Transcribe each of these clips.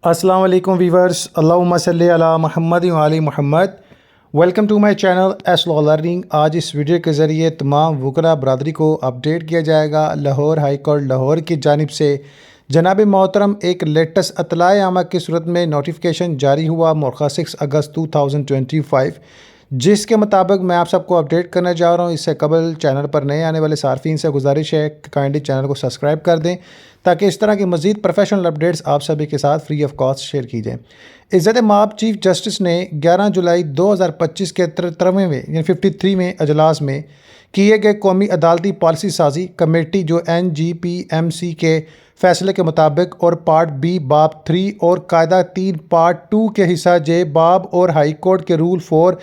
السلام علیکم ویورز، اللہم صلی علی محمد و علی محمد۔ Welcome to my channel S law learning. آج اس ویڈیو کے ذریعے تمام وکلاء برادری کو اپڈیٹ کیا جائے گا۔ لاہور ہائی کورٹ لاہور کی جانب سے جناب محترم ایک لیٹسٹ اطلاع عامہ کی صورت میں نوٹیفیکیشن جاری ہوا مورخہ 6 اگست 2025، جس کے مطابق میں آپ سب کو اپڈیٹ کرنے جا رہا ہوں۔ اس سے قبل چینل پر نئے آنے والے صارفین سے گزارش ہے کہ کائنڈلی چینل کو سبسکرائب کر دیں تاکہ اس طرح کی مزید پروفیشنل اپڈیٹس آپ سبھی کے ساتھ فری آف کاسٹ شیئر کی جائیں۔ عزت مآب چیف جسٹس نے 11 جولائی 2025 کے 53ویں اجلاس میں کیے گئے قومی عدالتی پالیسی سازی کمیٹی جو NGPMC کے فیصلے کے مطابق اور پارٹ بی باب 3 اور قاعدہ 3 پارٹ 2 کے حصہ جے باب اور ہائی کورٹ کے رول 4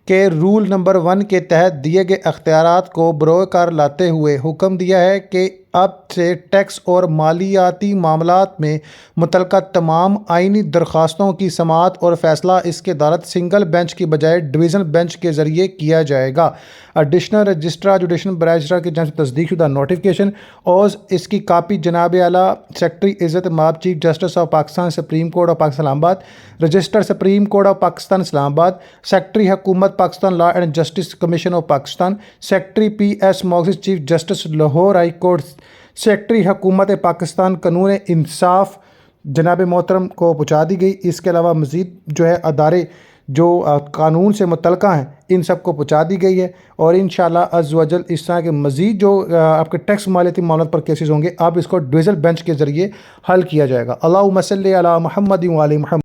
کے رول نمبر 1 کے تحت دیے گئے اختیارات کو بروئے کار لاتے ہوئے حکم دیا ہے کہ اب سے ٹیکس اور مالیاتی معاملات میں متعلقہ تمام آئینی درخواستوں کی سماعت اور فیصلہ اس کے عدالت سنگل بینچ کی بجائے ڈویژن بینچ کے ذریعے کیا جائے گا۔ ایڈیشنل رجسٹرار جوڈیشل برائے کی جانب سے تصدیق شدہ نوٹیفیکیشن اور اس کی کاپی جناب اعلیٰ سیکرٹری عزت مآب chief justice of Pakistan supreme court of Pakistan Islamabad, register supreme court of Pakistan Islamabad, secretary حکومت Pakistan law and justice commission of Pakistan, secretary PS موگز chief justice Lahore high court, secretary حکومت پاکستان قانون انصاف جناب محترم کو پہنچا دی گئی۔ اس کے علاوہ مزید ادارے جو قانون سے متعلقہ ہیں ان سب کو پہنچا دی گئی ہے، اور انشاءاللہ عز و جل اس طرح کے مزید جو آپ کے ٹیکس مالیاتی معاملات پر کیسز ہوں گے اب اس کو ڈویژن بینچ کے ذریعے حل کیا جائے گا۔ اللہم صلی علی محمد و علی محمد۔